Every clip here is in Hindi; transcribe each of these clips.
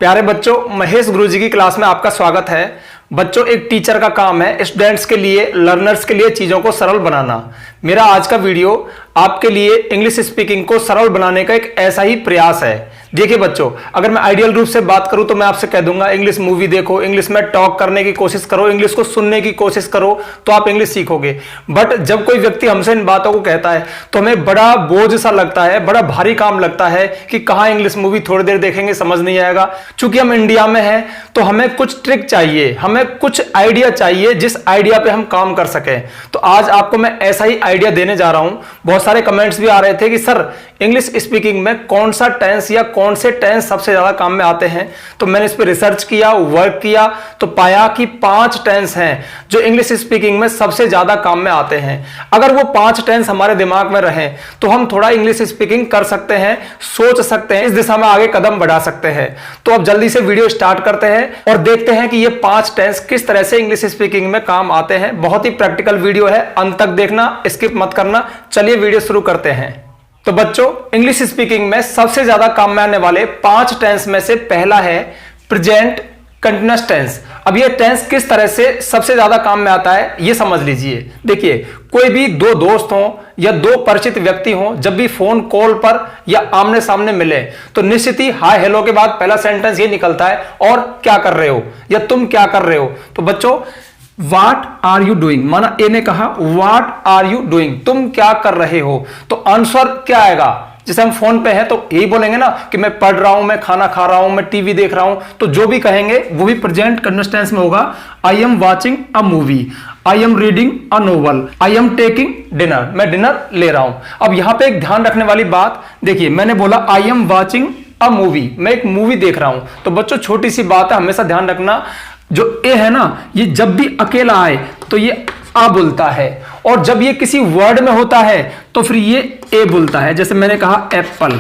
प्यारे बच्चों, महेश गुरुजी की क्लास में आपका स्वागत है। बच्चों, एक टीचर का काम है स्टूडेंट्स के लिए, लर्नर्स के लिए चीज़ों को सरल बनाना। मेरा आज का वीडियो आपके लिए इंग्लिश स्पीकिंग को सरल बनाने का एक ऐसा ही प्रयास है। देखिए बच्चों, अगर मैं आइडियल रूप से बात करूं तो मैं आपसे कह दूंगा इंग्लिश मूवी देखो, इंग्लिश में टॉक करने की कोशिश करो, इंग्लिश को सुनने की कोशिश करो तो आप इंग्लिश सीखोगे। बट जब कोई व्यक्ति हमसे इन बातों को कहता है तो हमें बड़ा बोझ सा लगता है, बड़ा भारी काम लगता है कि कहाँ इंग्लिश मूवी थोड़ी देर देखेंगे, समझ नहीं आएगा। चूंकि हम इंडिया में हैं तो हमें कुछ ट्रिक चाहिए, हमें कुछ आइडिया चाहिए जिस आइडिया पे हम काम कर सकें। तो आज आपको मैं ऐसा ही आइडिया देने जा रहा हूं। बहुत सारे कमेंट्स भी आ रहे थे कि सर इंग्लिश स्पीकिंग में कौन सा टेंस या कौन से टेंस सबसे ज्यादा काम में आते हैं। तो मैंने इस पर रिसर्च किया, वर्क किया, तो पाया कि 5 टेंस हैं जो इंग्लिश स्पीकिंग में सबसे ज्यादा काम में आते हैं। अगर वो 5 टेंस हमारे दिमाग में रहें तो हम थोड़ा इंग्लिश स्पीकिंग कर सकते हैं, सोच सकते हैं, इस दिशा में आगे कदम बढ़ा सकते हैं। तो अब जल्दी से वीडियो स्टार्ट करते हैं और देखते हैं कि ये 5 टेंस किस तरह से इंग्लिश स्पीकिंग में काम आते हैं। बहुत ही प्रैक्टिकल वीडियो है, अंत तक देखना, स्किप मत करना। चलिए वीडियो शुरू करते हैं। तो बच्चों, इंग्लिश स्पीकिंग में सबसे ज्यादा काम में आने वाले 5 टेंस में से पहला है प्रेजेंट कंटीन्यूअस टेंस। अब ये टेंस किस तरह से सबसे ज्यादा काम में आता है ये समझ लीजिए। देखिए, कोई भी 2 दोस्त हों या 2 परिचित व्यक्ति हों, जब भी फोन कॉल पर या आमने सामने मिले तो निश्चित ही हाय हेलो के बाद पहला सेंटेंस ये निकलता है, और क्या कर रहे हो या तुम क्या कर रहे हो। तो बच्चों, What are you doing, माना ए ने कहा What are you doing, तुम क्या कर रहे हो। तो आंसर क्या आएगा। जैसे हम फोन पे हैं तो यही बोलेंगे ना कि मैं पढ़ रहा हूं, मैं खाना खा रहा हूं, मैं टीवी देख रहा हूं। तो जो भी कहेंगे वो भी प्रेजेंट कंटीन्यूअस टेंस में होगा। I am watching a movie, I am reading a novel, I am taking dinner, मैं डिनर ले रहा हूं। अब यहां पे एक ध्यान रखने वाली बात, देखिए मैंने बोला I am watching a movie, मैं एक मूवी देख रहा हूं। तो बच्चों छोटी सी बात है, हमेशा ध्यान रखना, जो ए है ना ये जब भी अकेला आए तो ये आ बोलता है, और जब ये किसी वर्ड में होता है तो फिर ये ए बोलता है। जैसे मैंने कहा एप्पल,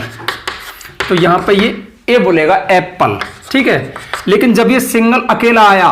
तो यहां पे ये ए बोलेगा एप्पल, ठीक है। लेकिन जब ये सिंगल अकेला आया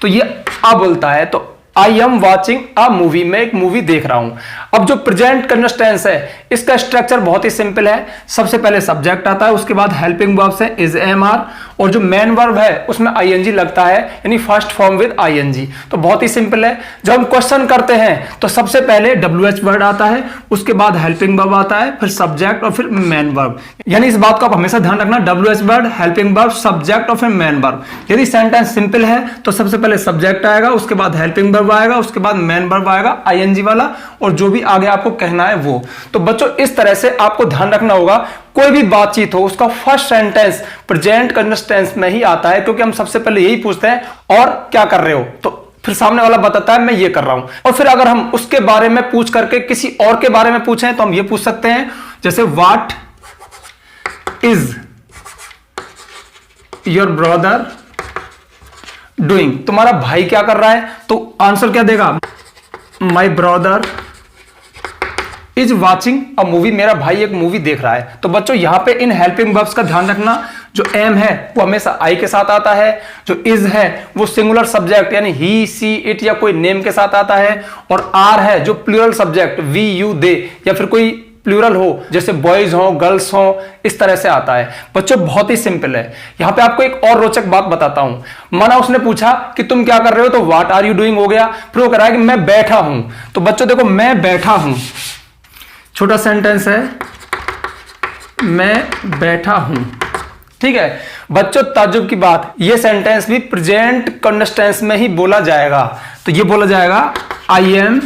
तो ये आ बोलता है। तो I am watching a movie, मैं एक मूवी देख रहा हूं। अब जो प्रेजेंट कंटीन्यूअस टेंस है इसका स्ट्रक्चर बहुत ही सिंपल है। सबसे पहले सब्जेक्ट आता है, उसके बाद हेल्पिंग वर्ब्स है इज, एम, आर, और जो मेन वर्ब है उसमें आईएनजी लगता है, यानी फर्स्ट फॉर्म विद आईएनजी। तो बहुत ही सिंपल है। जब हम क्वेश्चन करते हैं तो सबसे पहले डब्ल्यूएच वर्ड आता है, उसके बाद हेल्पिंग वर्ब आता है, फिर सब्जेक्ट और फिर मेन वर्ब। यानी इस बात को आप हमेशा ध्यान रखना, WH word, helping verb, subject और फिर मेन वर्ब। यदि सेंटेंस सिंपल है तो सबसे पहले सब्जेक्ट आएगा, उसके बाद हेल्पिंग वर्ब आएगा, उसके बाद मेन वर्ब आएगा आईएनजी वाला, और जो भी आगे आपको कहना है वो। तो बच्चों इस तरह से आपको ध्यान रखना होगा, कोई भी बातचीत हो उसका first sentence present continuous tense में ही आता है, क्योंकि हम सबसे पहले यही पूछते हैं और क्या कर रहे हो, तो फिर सामने वाला बताता है मैं ये कर रहा हूं। और फिर अगर हम उसके बारे में पूछ करके किसी और के बारे में पूछें तो हम ये पूछ सकते हैं, जैसे what is your brother doing, तुम्हारा भाई क्या कर रहा है। तो आंसर क्या देगा, my brother is watching a movie, मेरा भाई एक मूवी देख रहा है। तो बच्चों यहां पे इन हेल्पिंग वर्ब्स का ध्यान रखना, जो एम है वो हमेशा आई के साथ आता है, जो इज है वो सिंगुलर सब्जेक्ट यानी ही, सी, इट या कोई नेम के साथ आता है, और आर है जो प्लूरल सब्जेक्ट वी, यू, दे या फिर कोई प्लूरल हो जैसे बॉयज हो, गर्ल्स हो, इस तरह से आता है। बच्चों बहुत ही सिंपल है। यहां पे आपको एक और रोचक बात बताता हूं। माना उसने पूछा कि तुम क्या कर रहे हो, तो व्हाट आर यू डूइंग हो गया, फिर वो कह रहा है कि मैं बैठा हूं। तो बच्चों देखो, मैं बैठा हूं छोटा सेंटेंस है, मैं बैठा हूं, ठीक है। बच्चों ताज्जुब की बात, ये सेंटेंस भी प्रेजेंट कंटीन्यूअस टेंस में ही बोला जाएगा। तो ये बोला जाएगा आई एम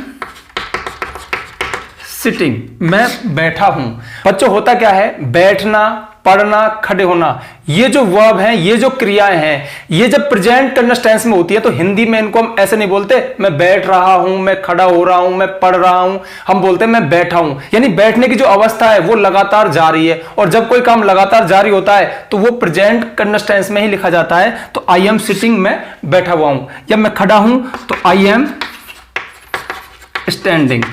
सिटिंग, मैं बैठा हूं। बच्चों होता क्या है, बैठना, पढ़ना, खड़े होना, ये जो वर्ब हैं, ये जो क्रियाएं हैं, ये जब प्रेजेंट कंटीन्यूअस टेंस में होती है तो हिंदी में इनको हम ऐसे नहीं बोलते मैं बैठ रहा हूं, मैं खड़ा हो रहा हूं, मैं पढ़ रहा हूं। हम बोलते हैं मैं बैठा हूं, यानी बैठने की जो अवस्था है वो लगातार जारी है। और जब कोई काम लगातार जारी होता है तो वो प्रेजेंट कंटीन्यूअस टेंस में ही लिखा जाता है। तो आई एम सिटिंग, मैं बैठा हुआ हूं, या मैं खड़ा हूं तो आई एम स्टैंडिंग,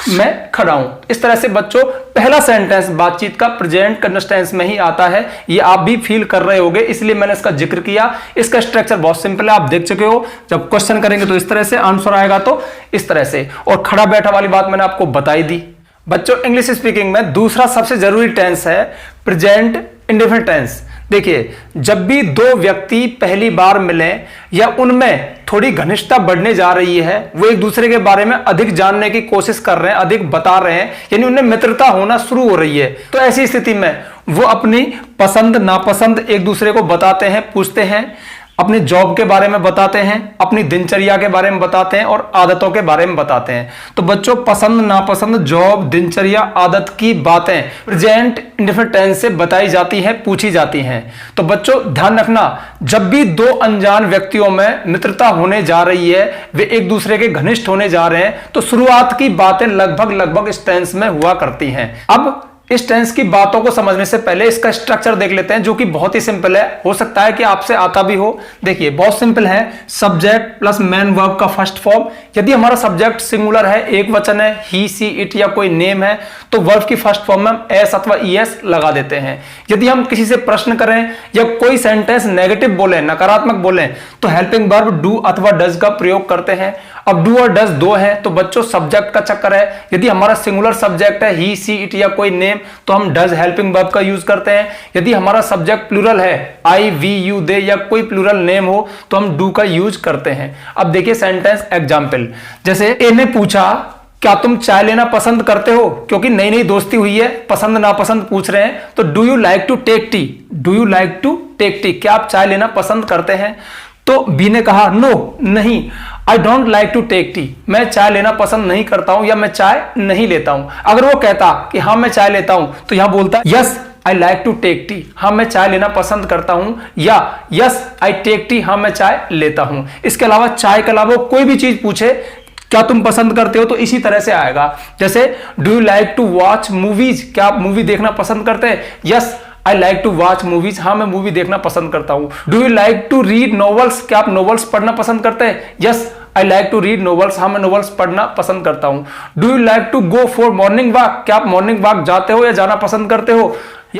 मैं खड़ा हूं। इस तरह से बच्चों पहला सेंटेंस बातचीत का प्रेजेंट कंटीन्यूअस टेंस में ही आता है। ये आप भी फील कर रहे होंगे, इसलिए मैंने इसका जिक्र किया। इसका स्ट्रक्चर बहुत सिंपल है, आप देख चुके हो। जब क्वेश्चन करेंगे तो इस तरह से, आंसर आएगा तो इस तरह से, और खड़ा बैठा वाली बात मैंने आपको बताई दी। बच्चों इंग्लिश स्पीकिंग में दूसरा सबसे जरूरी टेंस है प्रेजेंट इंडेफिनिट टेंस। देखिए, जब भी दो व्यक्ति पहली बार मिलें या उनमें थोड़ी घनिष्ठता बढ़ने जा रही है, वो एक दूसरे के बारे में अधिक जानने की कोशिश कर रहे हैं, अधिक बता रहे हैं, यानी उनमें मित्रता होना शुरू हो रही है, तो ऐसी स्थिति में वो अपनी पसंद नापसंद एक दूसरे को बताते हैं, पूछते हैं, अपनी जॉब के बारे में बताते हैं, अपनी दिनचर्या के बारे में बताते हैं और आदतों के बारे में बताते हैं। तो बच्चों, पसंद नापसंद, जॉब, दिनचर्या, आदत की बातें प्रेजेंट इंडेफिनिट टेंस से बताई जाती हैं, पूछी जाती हैं। तो बच्चों ध्यान रखना, जब भी दो अनजान व्यक्तियों में मित्रता होने जा रही है, वे एक दूसरे के घनिष्ठ होने जा रहे हैं, तो शुरुआत की बातें लगभग इस टेंस में हुआ करती हैं। अब इस टेंस की बातों को समझने से पहले इसका स्ट्रक्चर देख लेते हैं, जो कि बहुत ही सिंपल है, हो सकता है कि आपसे आता भी हो। देखिए, बहुत सिंपल है, सब्जेक्ट प्लस मेन वर्ब का फर्स्ट फॉर्म। यदि हमारा सब्जेक्ट सिंगुलर है, एक वचन है, ही, सी, इट या कोई नेम है, तो वर्ब की फर्स्ट फॉर्म में हम एस अथवा ईएस लगा देते हैं। यदि हम किसी से प्रश्न करें या कोई सेंटेंस नेगेटिव बोले, नकारात्मक बोले, तो हेल्पिंग वर्ब डू अथवा डज का प्रयोग करते हैं। अब डू और डज दो है, तो बच्चों सब्जेक्ट का चक्कर है। यदि हमारा सिंगुलर सब्जेक्ट है, ही, सी, इट या कोई नेम, तो हम डज हेल्पिंग वर्ब का यूज करते हैं। यदि हमारा सब्जेक्ट प्लूरल है, आई, वी, यू, दे या कोई प्लूरल नेम हो, तो हम डू का यूज करते हैं। अब देखिए सेंटेंस एग्जाम्पल, जैसे ए ने पूछा, क्या तुम चाय लेना पसंद करते हो? क्योंकि नई नई दोस्ती हुई है, पसंद नापसंद पूछ रहे हैं, तो do you like to take tea? Do you like to take tea? क्या आप चाय लेना पसंद करते हैं? तो बी ने कहा, नो, नहीं, I don't like to take tea, मैं चाय लेना पसंद नहीं करता हूं या मैं चाय नहीं लेता हूं। अगर वो कहता कि हाँ मैं चाय लेता हूं, तो यहां बोलता yes I like to take tea, हाँ मैं चाय लेना पसंद करता हूं, या यस आई टेक टी, हाँ मैं चाय लेता हूं। इसके अलावा चाय के अलावा कोई भी चीज पूछे, क्या तुम पसंद करते हो, तो इसी तरह से आएगा। जैसे do you like to watch movies? क्या आप मूवी देखना पसंद करते हैं? Yes I like to watch movies, हाँ मैं मूवी देखना पसंद करता हूं। Do you like to read novels? क्या आप नॉवेल्स पढ़ना पसंद करते हैं? Yes I like to read novels, हाँ मैं नॉवेल्स पढ़ना पसंद करता हूं। Do you like to go for morning walk? क्या आप मॉर्निंग वॉक जाते हो या जाना पसंद करते हो?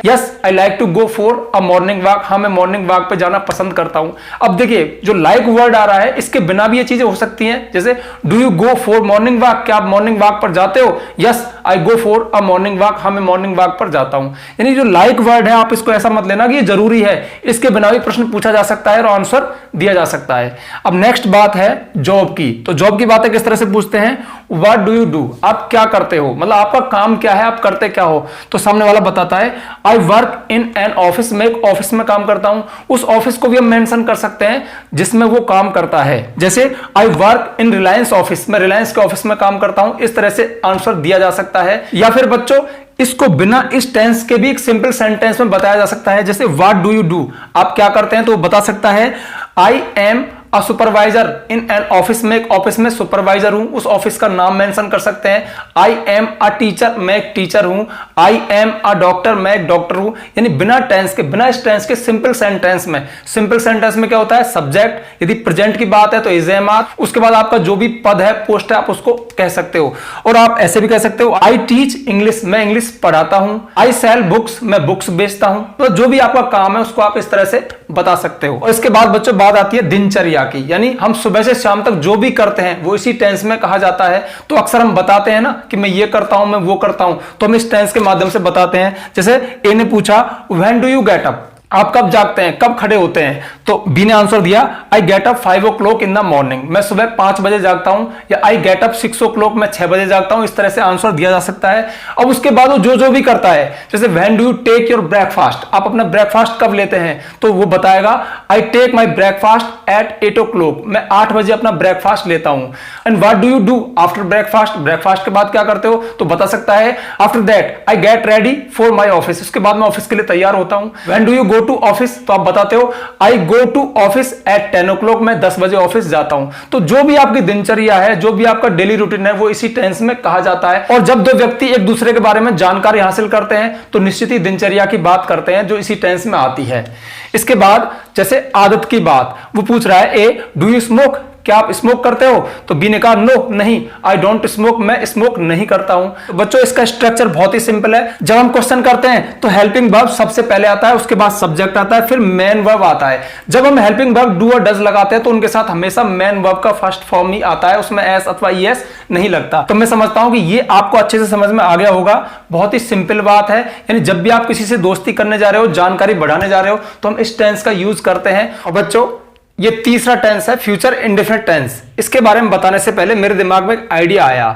Yes I like to go for a morning walk, हाँ मैं मॉर्निंग वॉक पे जाना पसंद करता हूं। अब देखिए, जो लाइक वर्ड आ रहा है, इसके बिना भी ये चीजें हो सकती हैं। जैसे do you go for morning walk? क्या आप मॉर्निंग वॉक पर जाते हो? Yes I go for a morning walk, हाँ मैं मॉर्निंग वॉक पर जाता हूं। यानी जो लाइक वर्ड है, आप इसको ऐसा मत लेना कि ये जरूरी है, इसके बिना भी प्रश्न पूछा जा सकता है और आंसर दिया जा सकता है। अब नेक्स्ट बात है जॉब की। तो जॉब की बातें किस तरह से पूछते हैं? What do you do? आप क्या करते हो, मतलब आपका काम क्या है, आप करते क्या हो? तो सामने वाला बताता है I work in an office, में एक ऑफिस में काम करता हूं। उस ऑफिस को भी हम मेंशन कर सकते हैं जिसमें वो काम करता है। जैसे I work in Reliance office, मैं रिलायंस के ऑफिस में काम करता हूं। इस तरह से आंसर दिया जा सकता है। या फिर बच्चों, इसको बिना इस टेंस के भी एक सिंपल सेंटेंस में बताया जा सकता है। जैसे व्हाट डू यू डू? आप क्या करते हैं? तो वो बता सकता है I am a supervisor in an office, में एक ऑफिस में सुपरवाइजर हूं। उस ऑफिस का नाम मेंशन कर सकते हैं। आई एम अ टीचर, मैं एक टीचर हूं। आई एम अ डॉक्टर, मैं एक डॉक्टर हूं। यानी बिना टेंस के, बिना इस टेंस के सिंपल सेंटेंस में, सिंपल सेंटेंस में क्या होता है? सब्जेक्ट, यदि प्रेजेंट की बात है तो इज एम आर, उसके बाद आपका जो भी पद है, पोस्ट है, आप उसको कह सकते हो। और आप ऐसे भी कह सकते हो आई टीच इंग्लिश, मैं इंग्लिश पढ़ाता हूं। आई सेल बुक्स, मैं बुक्स बेचता हूं। तो जो भी आपका काम है उसको आप इस तरह से बता सकते हो। और इसके बाद बच्चों बात आती है दिनचर्या की, यानी हम सुबह से शाम तक जो भी करते हैं वो इसी टेंस में कहा जाता है। तो अक्सर हम बताते हैं ना कि मैं ये करता हूं, मैं वो करता हूं, तो हम इस टेंस के माध्यम से बताते हैं। जैसे ए ने पूछा when do you get up? आप कब जागते हैं, कब खड़े होते हैं? तो बी ने आंसर दिया I get up 5 o'clock in the morning, मैं सुबह 5 बजे जागता हूं। या आई गेट अप 6 o'clock, मैं 6 बजे जागता हूं। इस तरह से आंसर दिया जा सकता है। अब उसके बाद वो जो भी करता है, जैसे when do you take your breakfast? आप अपना ब्रेकफास्ट कब लेते हैं? तो वो बताएगा I take my breakfast at 8 o'clock, मैं 8 बजे अपना ब्रेकफास्ट लेता हूं। And what do you do after breakfast? Breakfast के बाद क्या करते हो? तो बता सकता है after that I get ready for my office, उसके बाद मैं ऑफिस के लिए तैयार होता हूं। When do you go to office? तो आप बताते हो I go to office at 10 o'clock, मैं 10 बजे ऑफिस जाता हूं। तो जो भी आपकी दिनचर्या है, जो भी आपका डेली रूटीन है, वो इसी टेंस में कहा जाता है। और जब दो व्यक्ति एक दूसरे के बारे में जानकारी हासिल करते हैं तो निश्चित ही दिनचर्या की बात करते हैं, जो इसी टेंस में आती है। इसके बाद जैसे आदत की बात, वो पूछ रहा है ए डू यू स्मोक? क्या आप स्मोक करते हो? तो बी ने कहा नो नहीं, आई डोंट स्मोक, मैं स्मोक नहीं करता हूं। तो बच्चों इसका स्ट्रक्चर बहुत ही सिंपल है। जब हम क्वेश्चन करते हैं तो हेल्पिंग वर्ब सबसे पहले आता है, उसके बाद सब्जेक्ट आता है, फिर मेन वर्ब आता है। जब हम हेल्पिंग वर्ब डू और डज लगाते हैं तो उनके साथ हमेशा मेन वर्ब का फर्स्ट फॉर्म ही आता है, उसमें एस अथवा ईएस नहीं लगता। तो मैं समझता हूं कि ये आपको अच्छे से समझ में आ गया होगा। बहुत ही सिंपल बात है, यानी जब भी आप किसी से दोस्ती करने जा रहे हो, जानकारी बढ़ाने जा रहे हो, तो हम इस टेंस का यूज करते हैं। और बच्चों ये तीसरा टेंस है फ्यूचर इंडेफिनिट टेंस। इसके बारे में बताने से पहले मेरे दिमाग में एक आइडिया आया।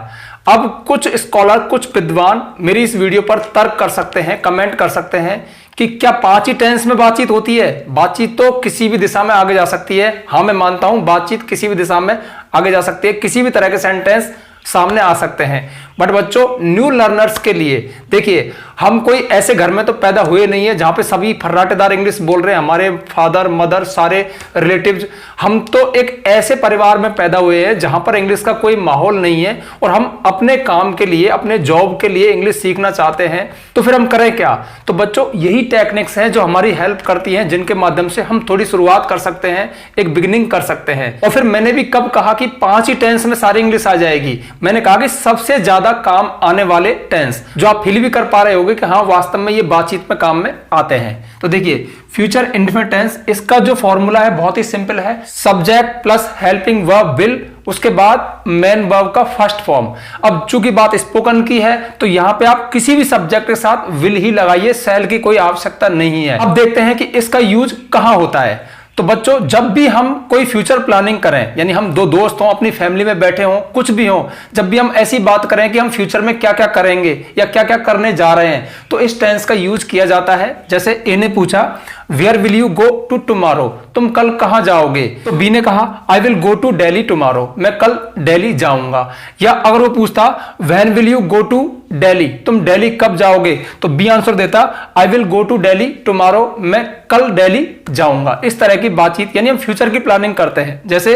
अब कुछ स्कॉलर, कुछ विद्वान मेरी इस वीडियो पर तर्क कर सकते हैं, कमेंट कर सकते हैं कि क्या 5 ही टेंस में बातचीत होती है? बातचीत तो किसी भी दिशा में आगे जा सकती है। हाँ, मैं मानता हूं बातचीत किसी भी दिशा में आगे जा सकती है, किसी भी तरह के सेंटेंस सामने आ सकते हैं। बट बच्चों न्यू लर्नर्स के लिए देखिए, हम कोई ऐसे घर में तो पैदा हुए नहीं है जहां पे सभी फर्राटेदार इंग्लिश बोल रहे हैं, हमारे फादर मदर सारे रिलेटिव्स। हम तो एक ऐसे परिवार में पैदा हुए हैं जहां पर इंग्लिश का कोई माहौल नहीं है और हम अपने काम के लिए, अपने जॉब के लिए इंग्लिश सीखना चाहते हैं। तो फिर हम करें क्या? तो बच्चों यही टेक्निक्स हैं जो हमारी हेल्प करती हैं, जिनके माध्यम से हम थोड़ी शुरुआत कर सकते हैं, एक बिगिनिंग कर सकते हैं। और फिर मैंने भी कब कहा कि 5 ही टेंस में सारी इंग्लिश आ जाएगी? मैंने कहा कि सबसे ज्यादा काम आने वाले टेंस जो आप फील भी कर पा रहे होंगे कि हाँ वास्तव में ये बातचीत में काम में आते हैं। तो देखिए फ्यूचर इंडेफिनिट टेंस, इसका जो फॉर्मूला है बहुत ही सिंपल है। Subject plus helping verb will, उसके बाद मेन वर्ब का फर्स्ट फॉर्म। अब चूंकि बात स्पोकन की है तो यहां पे आप किसी भी सब्जेक्ट के साथ विल ही लगाइए, सेल की कोई आवश्यकता नहीं है। अब देखते हैं कि इसका यूज कहां होता है। तो बच्चों जब भी हम कोई फ्यूचर प्लानिंग करें, यानी हम दो दोस्त हों, अपनी फैमिली में बैठे हों, कुछ भी हो, जब भी हम ऐसी बात करें कि हम फ्यूचर में क्या क्या करेंगे या क्या क्या करने जा रहे हैं, तो इस टेंस का यूज किया जाता है। जैसे ए ने पूछा where will you go to tomorrow, तुम कल कहां जाओगे? तो बी ने कहा I will go to Delhi tomorrow, मैं कल दिल्ली जाऊंगा। या अगर वो पूछता when will you go to Delhi, तुम दिल्ली कब जाओगे? तो बी आंसर देता I will go to Delhi tomorrow, मैं कल दिल्ली जाऊंगा। इस तरह की बातचीत, यानी हम फ्यूचर की प्लानिंग करते हैं। जैसे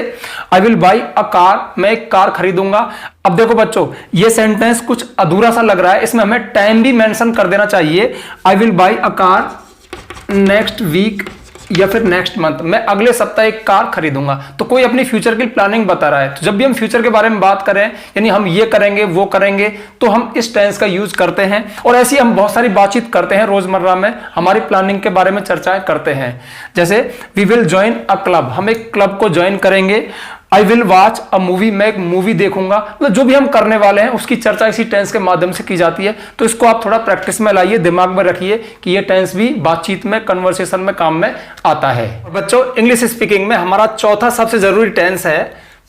आई विल बाई अ कार, मैं एक कार खरीदूंगा। अब देखो बच्चों ये सेंटेंस कुछ अधूरा सा लग रहा है, इसमें हमें टाइम भी मेंशन कर देना चाहिए। I will buy a car next week या फिर नेक्स्ट मंथ, मैं अगले सप्ताह एक कार खरीदूंगा। तो कोई अपनी फ्यूचर की प्लानिंग बता रहा है। तो जब भी हम फ्यूचर के बारे में बात करें, यानी हम ये करेंगे वो करेंगे, तो हम इस टेंस का यूज करते हैं। और ऐसी हम बहुत सारी बातचीत करते हैं रोजमर्रा में, हमारी प्लानिंग के बारे में चर्चाएं करते हैं। जैसे we will join a club, हम एक क्लब को ज्वाइन करेंगे। I will watch a movie, मैं एक मूवी देखूंगा। मतलब जो भी हम करने वाले हैं उसकी चर्चा इसी टेंस के माध्यम से की जाती है। तो इसको आप थोड़ा प्रैक्टिस में लाइए, दिमाग में रखिए कि ये टेंस भी बातचीत में, कन्वर्सेशन में काम में आता है। और बच्चों इंग्लिश स्पीकिंग में हमारा चौथा सबसे जरूरी टेंस है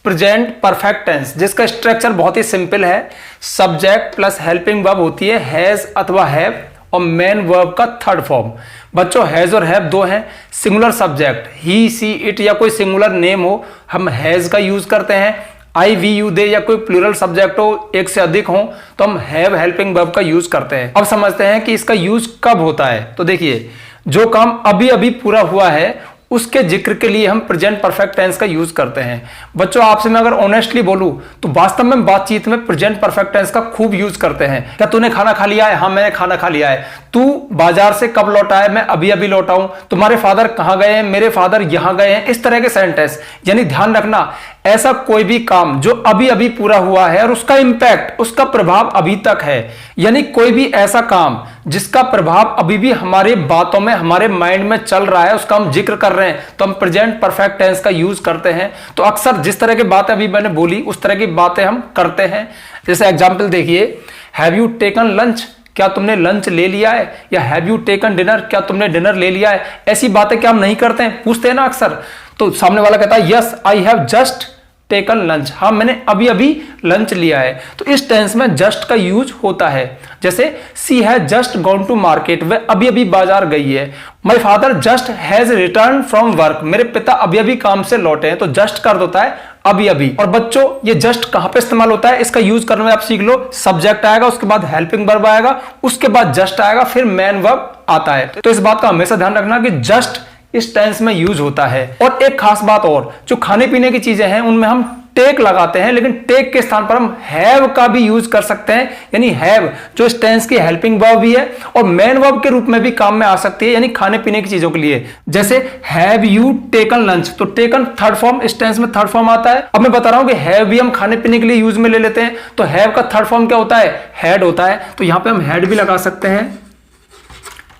प्रेजेंट परफेक्ट टेंस, जिसका स्ट्रक्चर बहुत ही सिंपल है। सब्जेक्ट प्लस हेल्पिंग वर्ब होती है हैज अथवा हैव, और मेन वर्ब का थर्ड फॉर्म। बच्चों हैज और हैव दो हैं। Singular subject he see it या कोई सिंगुलर नेम हो, हम हैज का यूज करते हैं। आई वी यू दे या कोई प्लूरल सब्जेक्ट हो, एक से अधिक हो, तो हम हैव हेल्पिंग वर्ब का यूज करते हैं। अब समझते हैं कि इसका यूज कब होता है। तो देखिए जो काम अभी अभी पूरा हुआ है उसके जिक्र के लिए हम प्रेजेंट परफेक्ट टेंस का यूज करते हैं। बच्चों आपसे मैं अगर ऑनेस्टली बोलूं तो वास्तव में बातचीत में प्रेजेंट परफेक्ट टेंस का खूब यूज करते हैं। क्या तूने खाना खा लिया है? हाँ मैंने खाना खा लिया है। तू बाजार से कब लौटा है? मैं अभी अभी लौटा हूं। तुम्हारे फादर कहां गए हैं? मेरे फादर यहां गए हैं। इस तरह के सेंटेंस, यानी ध्यान रखना ऐसा कोई भी काम जो अभी अभी पूरा हुआ है और उसका इंपैक्ट, उसका प्रभाव अभी तक है, यानी कोई भी ऐसा काम जिसका प्रभाव अभी भी हमारे बातों में, हमारे माइंड में चल रहा है, उसका हम जिक्र कर रहे हैं, तो हम प्रेजेंट परफेक्ट टेंस का यूज करते हैं। तो अक्सर जिस तरह की बातें अभी मैंने बोली उस तरह की बातें हम करते हैं। जैसे एग्जाम्पल देखिए, हैव यू टेकन लंच, क्या तुमने लंच ले लिया है? या हैव यू टेकन डिनर, क्या तुमने डिनर ले लिया है? ऐसी बातें क्या हम नहीं करते हैं? पूछते हैं ना अक्सर। तो सामने वाला कहता है yes I have just taken lunch, हाँ मैंने अभी अभी लंच लिया है। तो इस टेंस में जस्ट का यूज होता है। जैसे she has just gone to market, वह अभी अभी बाजार गई है। My father just has return from work, मेरे पिता अभी अभी काम से लौटे हैं। तो जस्ट का अर्थ होता है अभी अभी। और बच्चों ये जस्ट कहां पे इस्तेमाल होता है, इसका यूज करने में आप सीख लो। सब्जेक्ट आएगा, उसके बाद हेल्पिंग वर्ब आएगा, उसके बाद जस्ट आएगा, फिर मेन वर्ब आता है। तो इस बात का हमेशा ध्यान रखना कि जस्ट इस टेंस में यूज होता है। और एक खास बात और, जो खाने पीने की चीजें हैं उनमें हम टेक लगाते हैं, लेकिन टेक के स्थान पर हम हैव का भी यूज कर सकते हैं। यानी हैव जो इस टेंस की हेल्पिंग वर्ब भी है और मेन वर्ब के रूप में भी काम में आ सकती है, यानी खाने पीने की चीजों के लिए। जैसे हैव यू टेकन लंच, तो टेकन थर्ड फॉर्म, इस टेंस में थर्ड फॉर्म आता है। अब मैं बता रहा हूं कि हैव भी हम खाने पीने के लिए यूज में ले लेते हैं, तो हैव का थर्ड फॉर्म क्या होता है? हैड होता है। तो यहां पे हम हैड भी लगा सकते हैं।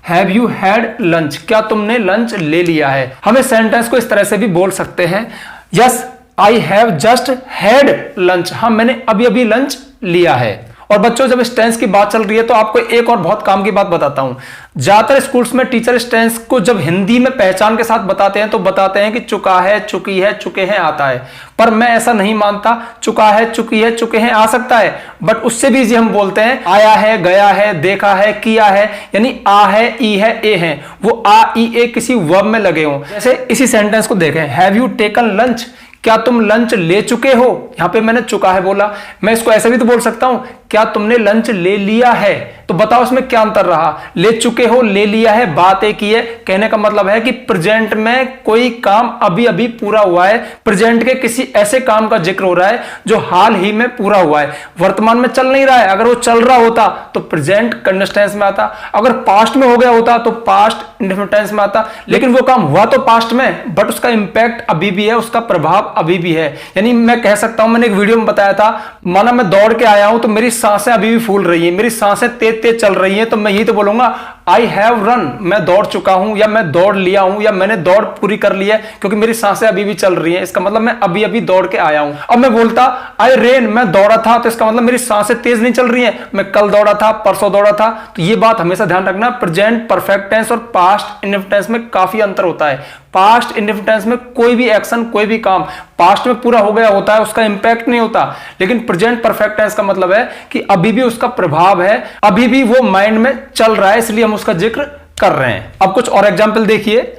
हैव यू हैड लंच, क्या तुमने लंच ले लिया है। हम इस सेंटेंस को इस तरह से भी बोल सकते हैं, yes I have just had lunch, हाँ मैंने अभी अभी लंच लिया है। और बच्चों जब इस टेंस की बात चल रही है तो आपको एक और बहुत काम की बात बताता हूं। ज्यादातर स्कूल्स में टीचर इस टेंस को जब हिंदी में पहचान के साथ बताते हैं तो बताते हैं कि चुका है, चुकी है, चुके हैं आता है, पर मैं ऐसा नहीं मानता। चुका है, चुकी है, चुके हैं आ सकता है, बट उससे भी इजी हम बोलते हैं आया है, गया है, देखा है, किया है। यानी आ है, ई है, ए है, वो आ ई ए किसी वर्ब में लगे हों। जैसे इसी सेंटेंस को देखें, हैव यू टेकन लंच, क्या तुम लंच ले चुके हो। यहां पे मैंने चुका है बोला, मैं इसको ऐसे भी तो बोल सकता हूं, क्या तुमने लंच ले लिया है। तो बताओ इसमें क्या अंतर रहा? ले चुके हो, ले लिया है, बात एक ही है। कहने का मतलब है कि प्रेजेंट में कोई काम अभी अभी पूरा हुआ है, प्रेजेंट के किसी ऐसे काम का जिक्र हो रहा है जो हाल ही में पूरा हुआ है, वर्तमान में चल नहीं रहा है। अगर वो चल रहा होता तो प्रेजेंट कंटीन्यूअस टेंस में आता, अगर पास्ट में हो गया होता तो पास्ट इंडेफिनिट टेंस में आता। लेकिन वो काम हुआ तो पास्ट में, बट उसका इंपैक्ट अभी भी है, उसका प्रभाव अभी भी है। यानी मैं कह सकता हूं, मैंने एक वीडियो में बताया था, माना मैं दौड़ के आया हूं तो मेरी सांसें अभी भी फूल रही है, मेरी सांसें तेज तेज चल रही हैं, तो मैं यही तो बोलूंगा आई हैव रन, मैं दौड़ चुका हूं, या मैं दौड़ लिया हूं, या मैंने दौड़ पूरी कर ली है, क्योंकि मेरी सांसें अभी भी चल रही हैं। इसका मतलब मैं अभी अभी दौड़ के आया हूं। अब मैं बोलता आई रेन, मैं दौड़ा था, तो इसका मतलब मेरी सांसें तेज नहीं चल रही हैं, मैं कल दौड़ा था, परसों दौड़ा था। तो ये बात हमेशा ध्यान रखना, प्रेजेंट परफेक्ट टेंस और पास्ट इंडेफिनिट टेंस में काफी अंतर होता है। पास्ट इंडेफिनिट टेंस में कोई भी एक्शन, कोई भी काम पास्ट में पूरा हो गया होता है, उसका इंपैक्ट नहीं होता। लेकिन प्रेजेंट परफेक्ट टेंस का मतलब है कि अभी भी उसका प्रभाव है, अभी भी वो माइंड में चल रहा है, इसलिए हम उसका जिक्र कर रहे हैं। अब कुछ और एग्जाम्पल देखिए।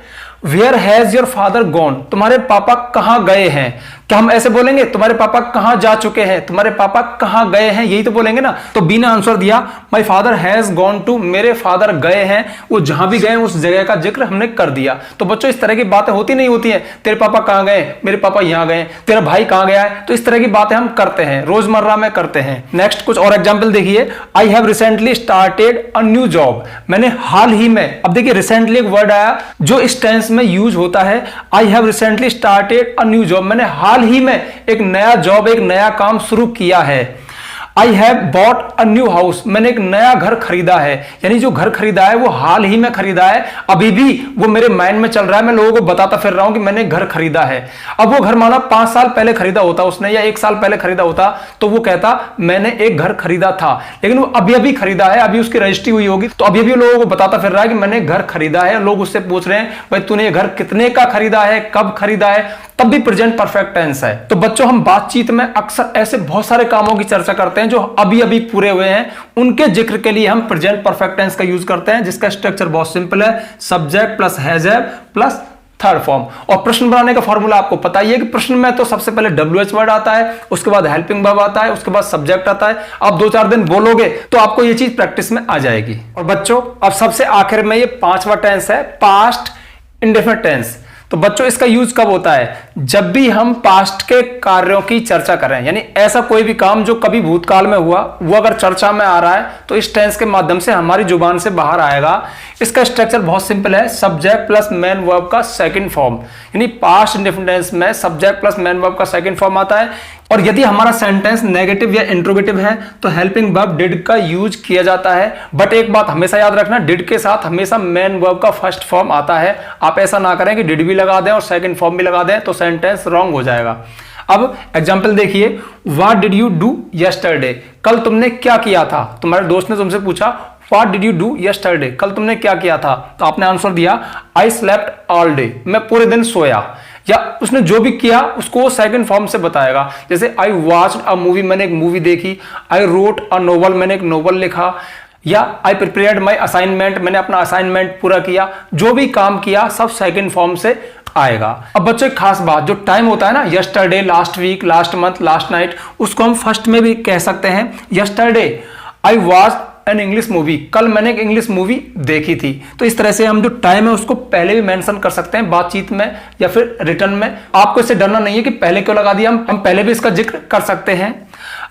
Where has your father gone, तुम्हारे पापा कहां गए हैं। क्या हम ऐसे बोलेंगे तुम्हारे पापा कहां जा चुके हैं, तुम्हारे पापा कहां गए हैं, यही तो बोलेंगे ना। तो बी ने आंसर दिया my father has gone to, मेरे फादर गए हैं, वो जहां भी गए उस जगह का जिक्र हमने कर दिया। तो बच्चों इस तरह की बातें होती नहीं होती हैं, तेरे पापा कहां गए, मेरे पापा यहां गए, तेरा भाई कहां गया है। तो इस तरह की बातें हम करते हैं, रोजमर्रा में करते हैं। नेक्स्ट कुछ और एग्जाम्पल देखिए। I have recently started a new job, मैंने हाल ही में, अब देखिए रिसेंटली एक वर्ड आया जो इस टेंस में यूज होता है। I have recently started a new job, मैंने हाल ही में एक नया जॉब, एक नया काम शुरू किया है। I have bought a new house, मैंने एक नया घर खरीदा है। यानी जो घर खरीदा है वो हाल ही में खरीदा है, अभी भी वो मेरे माइंड में चल रहा है, मैं लोगों को बताता फिर रहा हूं कि मैंने घर खरीदा है। अब वो घर माना 5 साल पहले खरीदा होता उसने, या 1 साल पहले खरीदा होता, तो वो कहता मैंने एक घर खरीदा था। लेकिन वो अभी अभी खरीदा है, अभी उसकी रजिस्ट्री हुई होगी, तो अभी अभी लोगों को बताता फिर रहा है कि मैंने घर खरीदा है। लोग उससे पूछ रहे हैं भाई तूने ये घर कितने का खरीदा है, कब खरीदा है, तब भी प्रेजेंट परफेक्ट टेंस है। तो बच्चों हम बातचीत में अक्सर ऐसे बहुत सारे कामों की चर्चा करते हैं जो अभी अभी पूरे हुए हैं, उनके जिक्र के लिए हम प्रेजेंट परफेक्ट टेंस का यूज करते हैं, जिसका स्ट्रक्चर बहुत सिंपल है, subject plus has have plus third form. और प्रश्न बनाने का फॉर्मूला आपको पता ही है कि प्रश्न में तो सबसे पहले WH वर्ड आता है, उसके बाद हेल्पिंग वर्ब आता है, उसके बाद सब्जेक्ट आता है। आप 2-4 दिन बोलोगे तो आपको ये चीज प्रैक्टिस में आ जाएगी। और बच्चों अब सबसे आखिर में ये 5वां टेंस है, पास्ट इंडेफिनिट टेंस। तो बच्चों इसका यूज कब होता है? जब भी हम पास्ट के कार्यों की चर्चा करें, यानी ऐसा कोई भी काम जो कभी भूतकाल में हुआ, वो अगर चर्चा में आ रहा है तो इस टेंस के माध्यम से हमारी जुबान से बाहर आएगा। इसका स्ट्रक्चर बहुत सिंपल है, सब्जेक्ट प्लस मेन वर्ब का सेकंड फॉर्म, यानी पास्ट इंडेफिनिट टेंस में सब्जेक्ट प्लस मेन वर्ब का सेकंड फॉर्म आता है। और यदि हमारा सेंटेंस नेगेटिव या इंट्रोगेटिव है तो हेल्पिंग वर्ब डिड का यूज किया जाता है। बट एक बात हमेशा याद रखना, डिड के साथ हमेशा मेन वर्ब का फर्स्ट फॉर्म आता है। आप ऐसा ना करें कि डिड भी लगा दें और सेकंड फॉर्म भी लगा दें, तो सेंटेंस रॉन्ग हो जाएगा। अब एग्जाम्पल देखिए, what did you do yesterday, कल तुमने क्या किया था। तुम्हारे दोस्त ने तुमसे पूछा what did you do yesterday, कल तुमने क्या किया था, तो आपने आंसर दिया आई स्लेप्ट ऑल डे, मैं पूरे दिन सोया। या उसने जो भी किया उसको सेकंड फॉर्म से बताएगा, जैसे आई वॉच्ड अ मूवी, मैंने एक मूवी देखी। आई रोट अ नोवेल, मैंने एक नोवेल लिखा। या आई प्रिपेयर्ड माई असाइनमेंट, मैंने अपना असाइनमेंट पूरा किया। जो भी काम किया सब सेकंड फॉर्म से आएगा। अब बच्चों एक खास बात, जो टाइम होता है ना, yesterday, last week, last month, last night, उसको हम फर्स्ट में भी कह सकते हैं। Yesterday I watch an English movie, कल मैंने एक इंग्लिश मूवी देखी थी। तो इस तरह से हम जो टाइम है उसको पहले भी मेंशन कर सकते हैं बातचीत में या फिर रिटर्न में। आपको इससे डरना नहीं है कि पहले क्यों लगा दिया, हम पहले भी इसका जिक्र कर सकते हैं।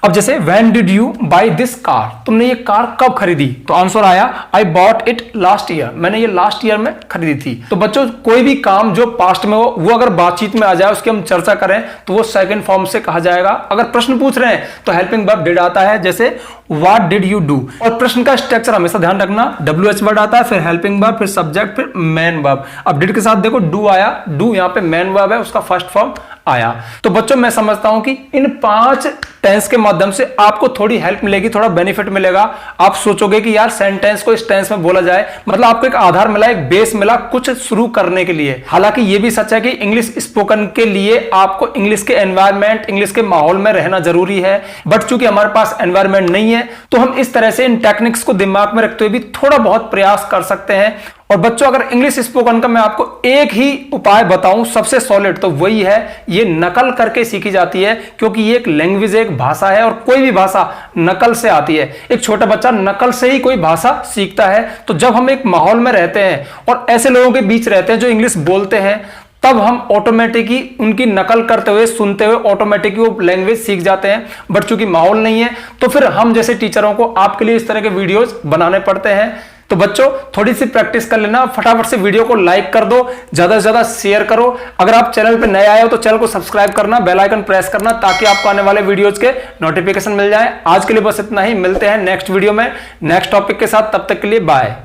अब जैसे when did you buy this car, तुमने ये कार कब खरीदी? तो आंसर आया I bought it last year, मैंने ये लास्ट ईयर में खरीदी थी। तो बच्चों कोई भी काम जो पास्ट में हो वो अगर बातचीत में आ जाए, उसकी हम चर्चा करें तो वो सेकंड फॉर्म से कहा जाएगा। अगर प्रश्न पूछ रहे हैं तो हेल्पिंग वर्ब डिड आता है, जैसे व्हाट डिड यू डू। और प्रश्न का स्ट्रक्चर हमेशा ध्यान रखना, WH वर्ड आता है, फिर हेल्पिंग वर्ब, फिर सब्जेक्ट, फिर मेन वर्ब। अब डिड के साथ देखो डू आया, डू यहाँ पे मेन वर्ब है, उसका फर्स्ट फॉर्म आया। तो बच्चों मैं समझता हूं कि इन 5 टेंस के माध्यम से आपको थोड़ी हेल्प मिलेगी, थोड़ा बेनिफिट मिलेगा। आप सोचोगे कि यार सेंटेंस को इस टेंस में बोला जाए, मतलब आपको एक आधार मिला, एक बेस मिला कुछ शुरू करने के लिए। हालांकि यह भी सच है कि इंग्लिश स्पोकन के लिए आपको इंग्लिश के एनवायरमेंट, इंग्लिश के माहौल में रहना जरूरी है। बट चूंकि हमारे पास एनवायरमेंट नहीं है तो हम इस तरह से इन टेक्निक्स को दिमाग में रखते हुए भी थोड़ा बहुत प्रयास कर सकते हैं। और बच्चों अगर इंग्लिश स्पोकन का मैं आपको एक ही उपाय बताऊं सबसे सॉलिड, तो वही है ये नकल करके सीखी जाती है, क्योंकि ये एक लैंग्वेज, एक भाषा है और कोई भी भाषा नकल से आती है। एक छोटा बच्चा नकल से ही कोई भाषा सीखता है। तो जब हम एक माहौल में रहते हैं और ऐसे लोगों के बीच रहते हैं जो इंग्लिश बोलते हैं, तब हम ऑटोमेटिकली उनकी नकल करते हुए, सुनते हुए ऑटोमेटिकली वो लैंग्वेज सीख जाते हैं। बट चूंकि माहौल नहीं है तो फिर हम जैसे टीचरों को आपके लिए इस तरह के वीडियोस बनाने पड़ते हैं। तो बच्चों थोड़ी सी प्रैक्टिस कर लेना, फटाफट से वीडियो को लाइक कर दो, ज्यादा से ज्यादा शेयर करो। अगर आप चैनल पे नए आए हो तो चैनल को सब्सक्राइब करना, बेल आइकन प्रेस करना, ताकि आपको आने वाले वीडियोज के नोटिफिकेशन मिल जाए। आज के लिए बस इतना ही, मिलते हैं नेक्स्ट वीडियो में नेक्स्ट टॉपिक के साथ, तब तक के लिए बाय।